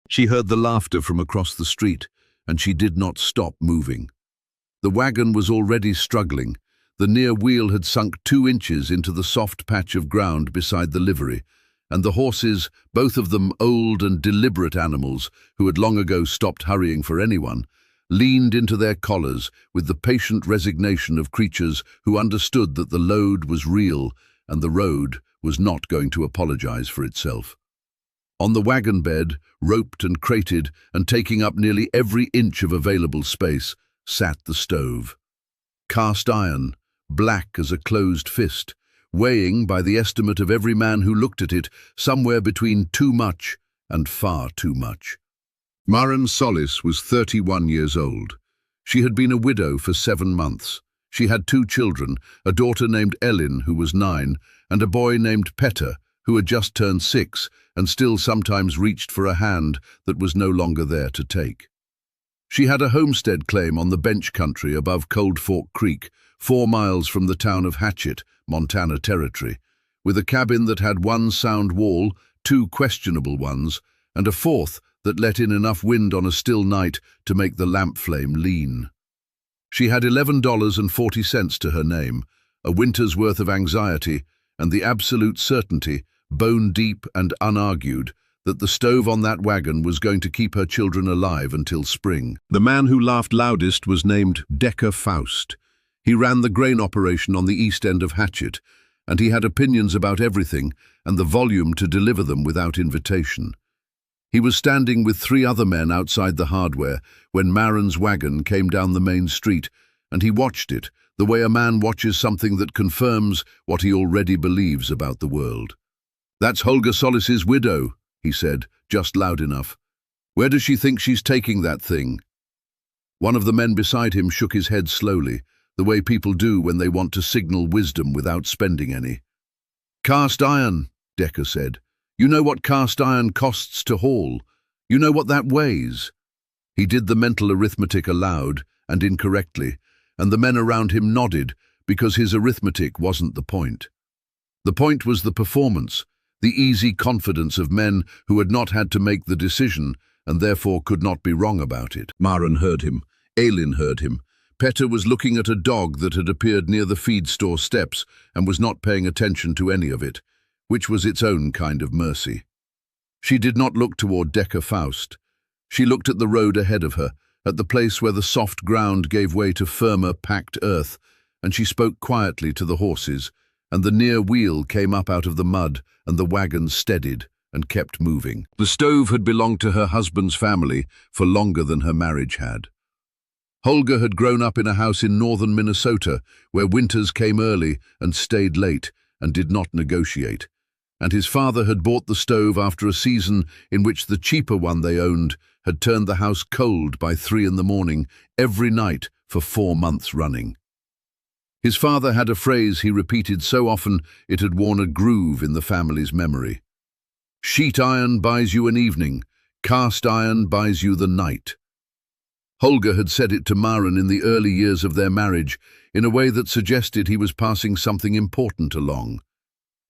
She heard the laughter from across the street, and she did not stop moving. The wagon was already struggling. The near wheel had sunk 2 inches into the soft patch of ground beside the livery, and the horses, both of them old and deliberate animals who had long ago stopped hurrying for anyone, leaned into their collars with the patient resignation of creatures who understood that the load was real and the road was not going to apologize for itself. On the wagon bed, roped and crated and taking up nearly every inch of available space, sat the stove. Cast iron, black as a closed fist, weighing, by the estimate of every man who looked at it, somewhere between too much and far too much. Maren Sollis was 31 years old. She had been a widow for 7 months. She had 2 children, a daughter named Ellen, who was 9, and a boy named Petter, who had just turned 6 and still sometimes reached for a hand that was no longer there to take. She had a homestead claim on the bench country above Cold Fork Creek, 4 miles from the town of Hatchet, Montana Territory, with a cabin that had 1 sound wall, 2 questionable ones, and a 4th that let in enough wind on a still night to make the lamp flame lean. She had $11.40 to her name, a winter's worth of anxiety, and the absolute certainty, bone deep and unargued, that the stove on that wagon was going to keep her children alive until spring. The man who laughed loudest was named Decker Faust. He ran the grain operation on the east end of Hatchet, and he had opinions about everything and the volume to deliver them without invitation. He was standing with 3 other men outside the hardware when Maren's wagon came down the main street, and he watched it the way a man watches something that confirms what he already believes about the world. "That's Holger Sollis's widow," he said, just loud enough. "Where does she think she's taking that thing?" One of the men beside him shook his head slowly, the way people do when they want to signal wisdom without spending any. "Cast iron," Decker said. "You know what cast iron costs to haul. You know what that weighs." He did the mental arithmetic aloud and incorrectly, and the men around him nodded because his arithmetic wasn't the point. The point was the performance, the easy confidence of men who had not had to make the decision and therefore could not be wrong about it. Maren heard him. Aylin heard him. Petter was looking at a dog that had appeared near the feed store steps and was not paying attention to any of it, which was its own kind of mercy. She did not look toward Decker Faust. She looked at the road ahead of her, at the place where the soft ground gave way to firmer, packed earth, and she spoke quietly to the horses, and the near wheel came up out of the mud, and the wagon steadied and kept moving. The stove had belonged to her husband's family for longer than her marriage had. Holger had grown up in a house in northern Minnesota where winters came early and stayed late and did not negotiate, and his father had bought the stove after a season in which the cheaper one they owned had turned the house cold by 3 in the morning every night for 4 months running. His father had a phrase he repeated so often it had worn a groove in the family's memory. "Sheet iron buys you an evening, cast iron buys you the night." Holger had said it to Maren in the early years of their marriage in a way that suggested he was passing something important along.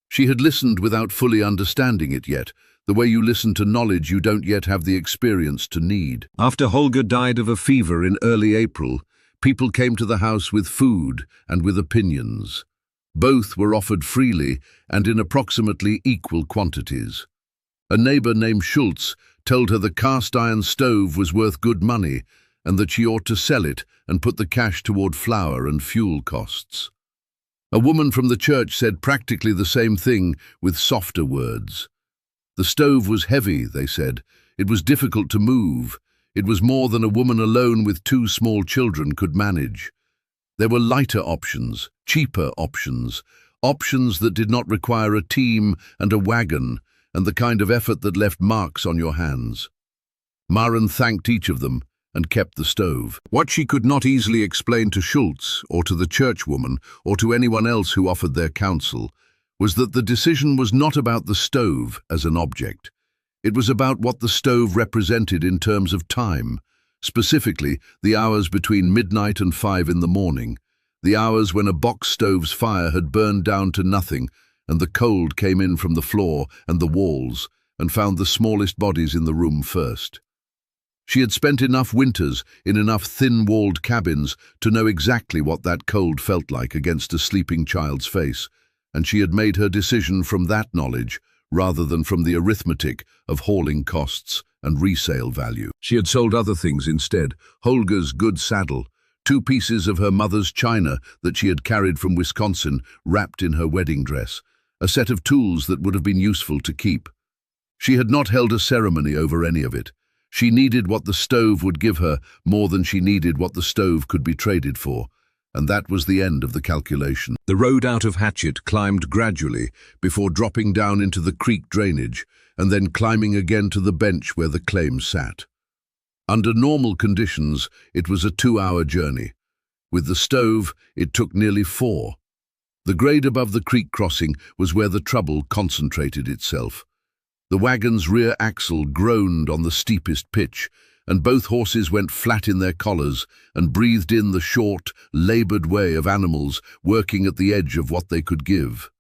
She had listened without fully understanding it yet, the way you listen to knowledge you don't yet have the experience to need. After Holger died of a fever in early April, people came to the house with food and with opinions. Both were offered freely and in approximately equal quantities. A neighbor named Schultz told her the cast-iron stove was worth good money and that she ought to sell it and put the cash toward flour and fuel costs. A woman from the church said practically the same thing with softer words. The stove was heavy, they said. It was difficult to move. It was more than a woman alone with 2 small children could manage. There were lighter options, cheaper options, options that did not require a team and a wagon, and the kind of effort that left marks on your hands. Maren thanked each of them and kept the stove. What she could not easily explain to Schultz or to the churchwoman or to anyone else who offered their counsel was that the decision was not about the stove as an object. It was about what the stove represented in terms of time, specifically the hours between midnight and 5 in the morning, the hours when a box stove's fire had burned down to nothing and the cold came in from the floor and the walls, and found the smallest bodies in the room first. She had spent enough winters in enough thin-walled cabins to know exactly what that cold felt like against a sleeping child's face, and she had made her decision from that knowledge rather than from the arithmetic of hauling costs and resale value. She had sold other things instead: Holger's good saddle, 2 pieces of her mother's china that she had carried from Wisconsin wrapped in her wedding dress, a set of tools that would have been useful to keep. She had not held a ceremony over any of it. She needed what the stove would give her more than she needed what the stove could be traded for, and that was the end of the calculation. The road out of Hatchet climbed gradually before dropping down into the creek drainage and then climbing again to the bench where the claim sat. Under normal conditions, it was a 2-hour journey. With the stove, it took nearly 4. The grade above the creek crossing was where the trouble concentrated itself. The wagon's rear axle groaned on the steepest pitch, and both horses went flat in their collars and breathed in the short, labored way of animals working at the edge of what they could give.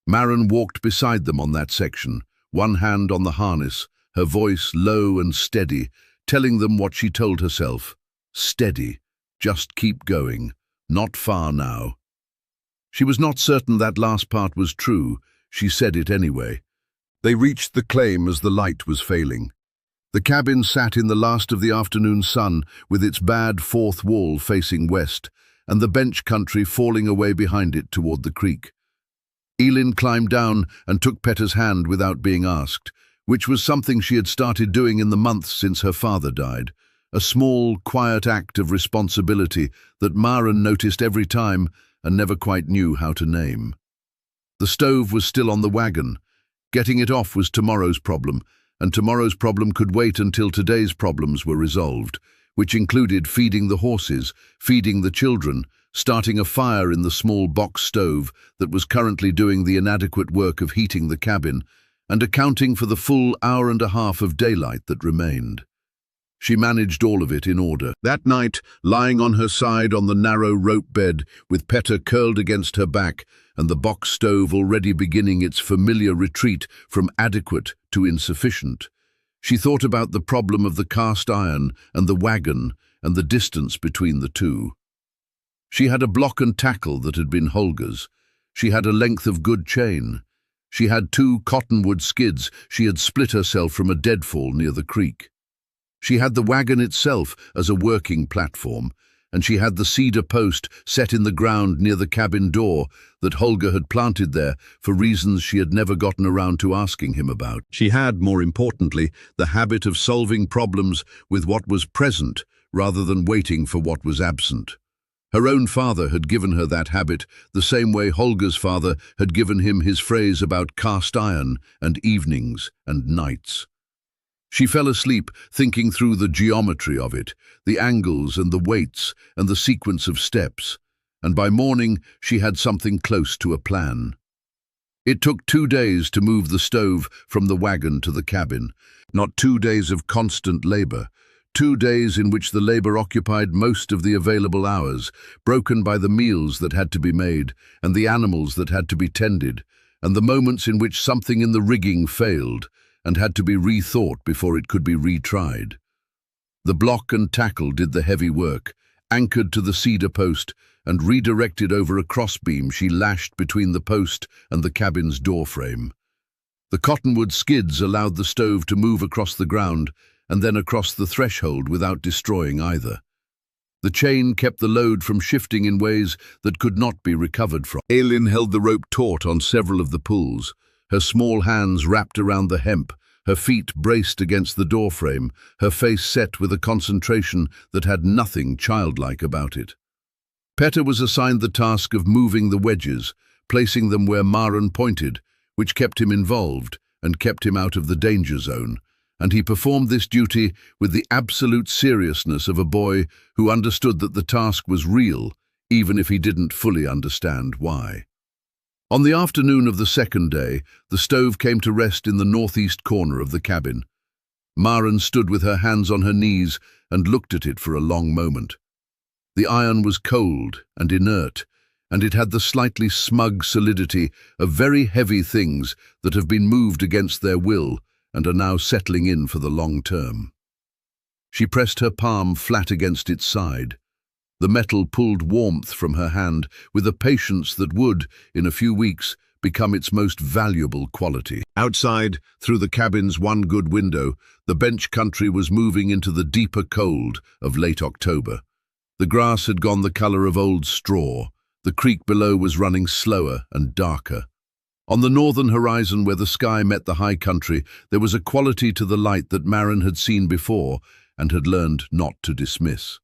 Maren walked beside them on that section, one hand on the harness, her voice low and steady, telling them what she told herself: steady, just keep going, not far now. She was not certain that last part was true. She said it anyway. They reached the claim as the light was failing. The cabin sat in the last of the afternoon sun, with its bad fourth wall facing west, and the bench country falling away behind it toward the creek. Elin climbed down and took Petta's hand without being asked, which was something she had started doing in the months since her father died, a small, quiet act of responsibility that Maren noticed every time and never quite knew how to name. The stove was still on the wagon. Getting it off was tomorrow's problem, and tomorrow's problem could wait until today's problems were resolved, which included feeding the horses, feeding the children, starting a fire in the small box stove that was currently doing the inadequate work of heating the cabin, and accounting for the full hour and a half of daylight that remained. She managed all of it in order. That night, lying on her side on the narrow rope bed, with Petta curled against her back, and the box stove already beginning its familiar retreat from adequate to insufficient, she thought about the problem of the cast iron and the wagon and the distance between the two. She had a block and tackle that had been Holger's. She had a length of good chain. She had 2 cottonwood skids she had split herself from a deadfall near the creek. She had the wagon itself as a working platform, and she had the cedar post set in the ground near the cabin door that Holger had planted there for reasons she had never gotten around to asking him about. She had, more importantly, the habit of solving problems with what was present rather than waiting for what was absent. Her own father had given her that habit, the same way Holger's father had given him his phrase about cast iron and evenings and nights. She fell asleep thinking through the geometry of it, the angles and the weights and the sequence of steps, and by morning she had something close to a plan. It took 2 days to move the stove from the wagon to the cabin, not 2 days of constant labor, 2 days in which the labor occupied most of the available hours, broken by the meals that had to be made and the animals that had to be tended, and the moments in which something in the rigging failed and had to be rethought before it could be retried. The block and tackle did the heavy work, anchored to the cedar post and redirected over a crossbeam she lashed between the post and the cabin's doorframe. The cottonwood skids allowed the stove to move across the ground and then across the threshold without destroying either. The chain kept the load from shifting in ways that could not be recovered from. Elin held the rope taut on several of the pulls, her small hands wrapped around the hemp, her feet braced against the doorframe, her face set with a concentration that had nothing childlike about it. Petta was assigned the task of moving the wedges, placing them where Maren pointed, which kept him involved and kept him out of the danger zone, and he performed this duty with the absolute seriousness of a boy who understood that the task was real, even if he didn't fully understand why. On the afternoon of the second day, the stove came to rest in the northeast corner of the cabin. Maren stood with her hands on her knees and looked at it for a long moment. The iron was cold and inert, and it had the slightly smug solidity of very heavy things that have been moved against their will and are now settling in for the long term. She pressed her palm flat against its side. The metal pulled warmth from her hand with a patience that would, in a few weeks, become its most valuable quality. Outside, through the cabin's one good window, the bench country was moving into the deeper cold of late October. The grass had gone the color of old straw. The creek below was running slower and darker. On the northern horizon, where the sky met the high country, there was a quality to the light that Maren had seen before and had learned not to dismiss.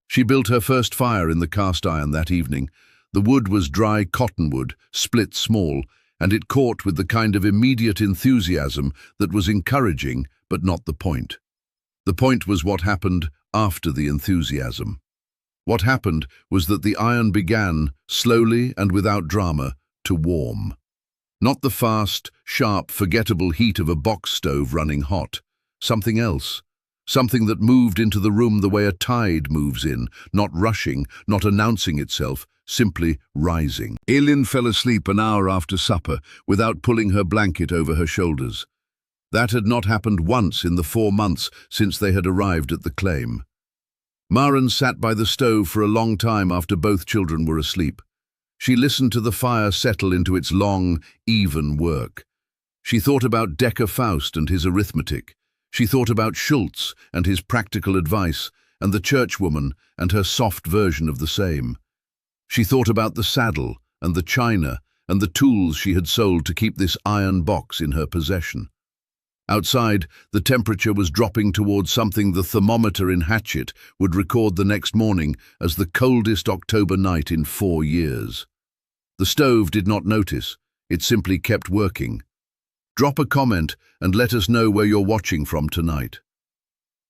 She built her first fire in the cast iron that evening. The wood was dry cottonwood, split small, and it caught with the kind of immediate enthusiasm that was encouraging but not the point. The point was what happened after the enthusiasm. What happened was that the iron began, slowly and without drama, to warm. Not the fast, sharp, forgettable heat of a box stove running hot. Something else. Something that moved into the room the way a tide moves in, not rushing, not announcing itself, simply rising. Elin fell asleep an hour after supper without pulling her blanket over her shoulders. That had not happened once in the 4 months since they had arrived at the claim. Maren sat by the stove for a long time after both children were asleep. She listened to the fire settle into its long, even work. She thought about Decker Faust and his arithmetic. She thought about Schultz and his practical advice, and the churchwoman and her soft version of the same. She thought about the saddle and the china and the tools she had sold to keep this iron box in her possession. Outside, the temperature was dropping towards something the thermometer in Hatchet would record the next morning as the coldest October night in 4 years. The stove did not notice. It simply kept working. Drop a comment and let us know where you're watching from tonight.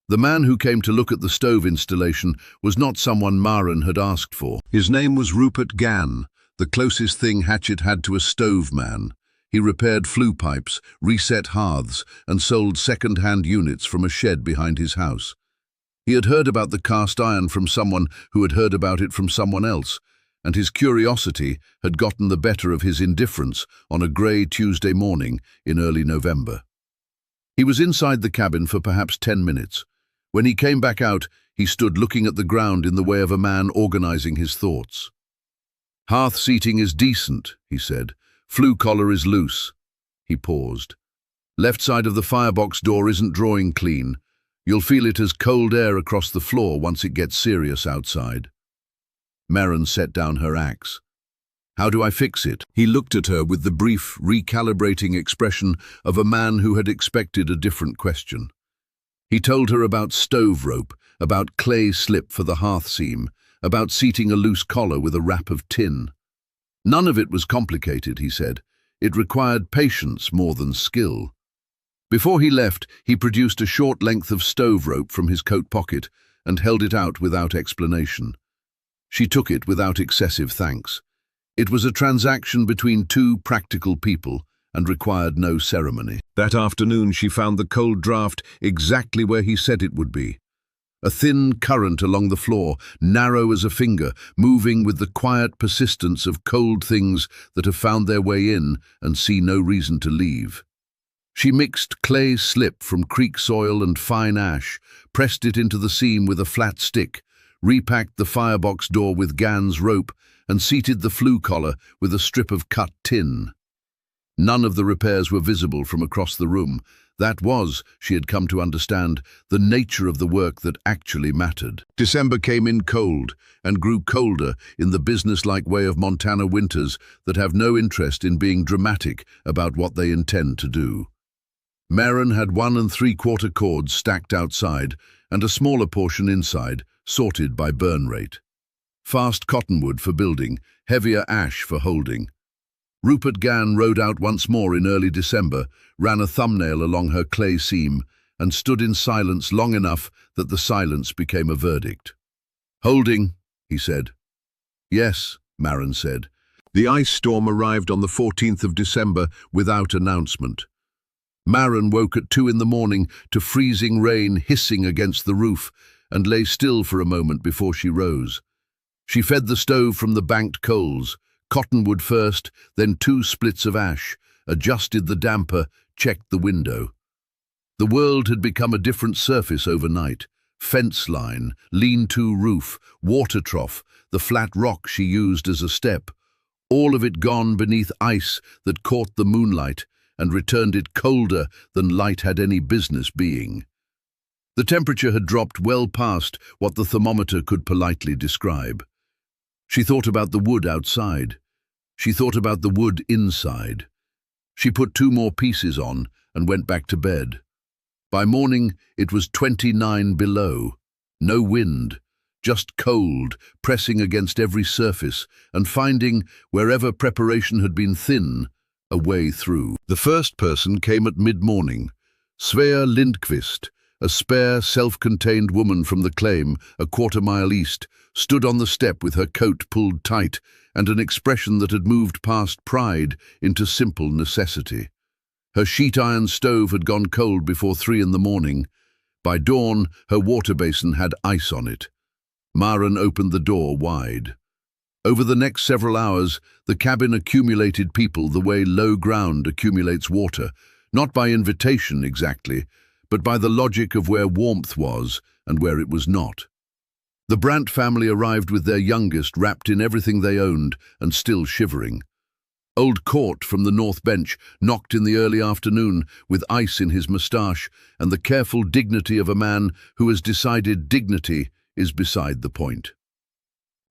The man who came to look at the stove installation was not someone Maren had asked for. His name was Rupert Gann, the closest thing Hatchet had to a stove man. He repaired flue pipes, reset hearths, and sold second-hand units from a shed behind his house. He had heard about the cast iron from someone who had heard about it from someone else, and his curiosity had gotten the better of his indifference on a grey Tuesday morning in early November. He was inside the cabin for perhaps 10 minutes. When he came back out, he stood looking at the ground in the way of a man organizing his thoughts. "Hearth seating is decent," he said. "Flue collar is loose." He paused. "Left side of the firebox door isn't drawing clean. You'll feel it as cold air across the floor once it gets serious outside." Maren set down her axe. "How do I fix it?" He looked at her with the brief, recalibrating expression of a man who had expected a different question. He told her about stove rope, about clay slip for the hearth seam, about seating a loose collar with a wrap of tin. None of it was complicated, he said. It required patience more than skill. Before he left, he produced a short length of stove rope from his coat pocket and held it out without explanation. She took it without excessive thanks. It was a transaction between two practical people and required no ceremony. That afternoon she found the cold draft exactly where he said it would be. A thin current along the floor, narrow as a finger, moving with the quiet persistence of cold things that have found their way in and see no reason to leave. She mixed clay slip from creek soil and fine ash, pressed it into the seam with a flat stick, repacked the firebox door with Gann's rope, and seated the flue collar with a strip of cut tin. None of the repairs were visible from across the room. That was, she had come to understand, the nature of the work that actually mattered. December came in cold, and grew colder in the business-like way of Montana winters that have no interest in being dramatic about what they intend to do. Maren had 1 3/4 cords stacked outside, and a smaller portion inside, sorted by burn rate. Fast cottonwood for building, heavier ash for holding. Rupert Gann rode out once more in early December, ran a thumbnail along her clay seam, and stood in silence long enough that the silence became a verdict. "Holding," he said. "Yes," Maren said. The ice storm arrived on the 14th of December without announcement. Maren woke at 2 in the morning to freezing rain hissing against the roof and lay still for a moment before she rose. She fed the stove from the banked coals, cottonwood first, then 2 splits of ash, adjusted the damper, checked the window. The world had become a different surface overnight. Fence line, lean-to roof, water trough, the flat rock she used as a step, all of it gone beneath ice that caught the moonlight and returned it colder than light had any business being. The temperature had dropped well past what the thermometer could politely describe. She thought about the wood outside. She thought about the wood inside. She put 2 more pieces on and went back to bed. By morning, it was 29 below. No wind, just cold, pressing against every surface and finding, wherever preparation had been thin, a way through. The first person came at mid-morning. Svea Lindqvist, a spare, self-contained woman from the claim, a quarter-mile east, stood on the step with her coat pulled tight and an expression that had moved past pride into simple necessity. Her sheet-iron stove had gone cold before 3 in the morning. By dawn, her water basin had ice on it. Maren opened the door wide. Over the next several hours, the cabin accumulated people the way low ground accumulates water, not by invitation exactly, but by the logic of where warmth was and where it was not. The Brandt family arrived with their youngest wrapped in everything they owned and still shivering. Old Court from the north bench knocked in the early afternoon with ice in his moustache and the careful dignity of a man who has decided dignity is beside the point.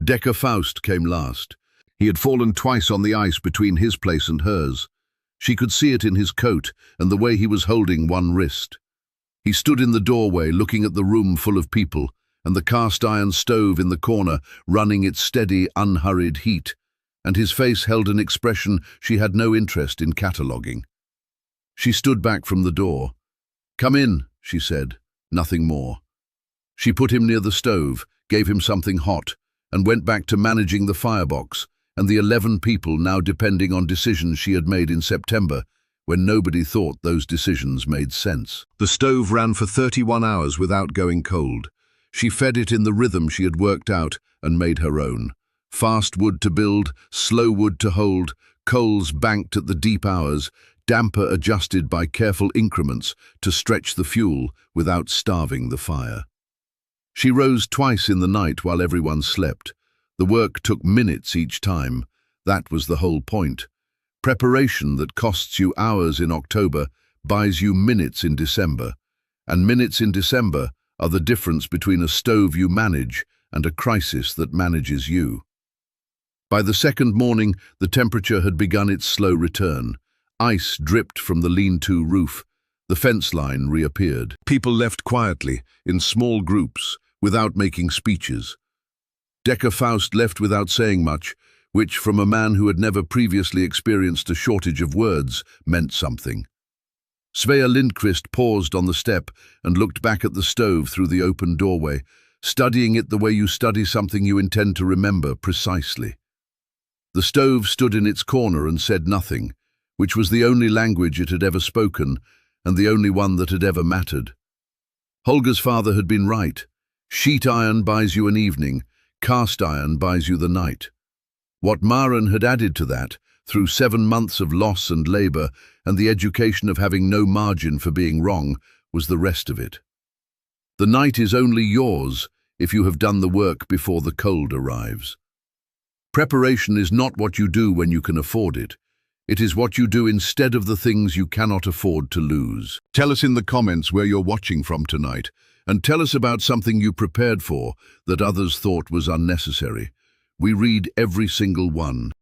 Decker Faust came last. He had fallen twice on the ice between his place and hers. She could see it in his coat and the way he was holding one wrist. He stood in the doorway looking at the room full of people and the cast-iron stove in the corner running its steady, unhurried heat, and his face held an expression she had no interest in cataloguing. She stood back from the door. "Come in," she said, nothing more. She put him near the stove, gave him something hot, and went back to managing the firebox and the 11 people now depending on decisions she had made in September, when nobody thought those decisions made sense. The stove ran for 31 hours without going cold. She fed it in the rhythm she had worked out and made her own. Fast wood to build, slow wood to hold, coals banked at the deep hours, damper adjusted by careful increments to stretch the fuel without starving the fire. She rose twice in the night while everyone slept. The work took minutes each time. That was the whole point. Preparation that costs you hours in October buys you minutes in December, and minutes in December are the difference between a stove you manage and a crisis that manages you. By the second morning, the temperature had begun its slow return. Ice dripped from the lean-to roof. The fence line reappeared. People left quietly, in small groups, without making speeches. Decker Faust left without saying much, which, from a man who had never previously experienced a shortage of words, meant something. Svea Lindqvist paused on the step and looked back at the stove through the open doorway, studying it the way you study something you intend to remember precisely. The stove stood in its corner and said nothing, which was the only language it had ever spoken and the only one that had ever mattered. Holger's father had been right. Sheet iron buys you an evening, cast iron buys you the night. What Maren had added to that, through 7 months of loss and labour and the education of having no margin for being wrong, was the rest of it. The night is only yours if you have done the work before the cold arrives. Preparation is not what you do when you can afford it. It is what you do instead of the things you cannot afford to lose. Tell us in the comments where you're watching from tonight, and tell us about something you prepared for that others thought was unnecessary. We read every single one.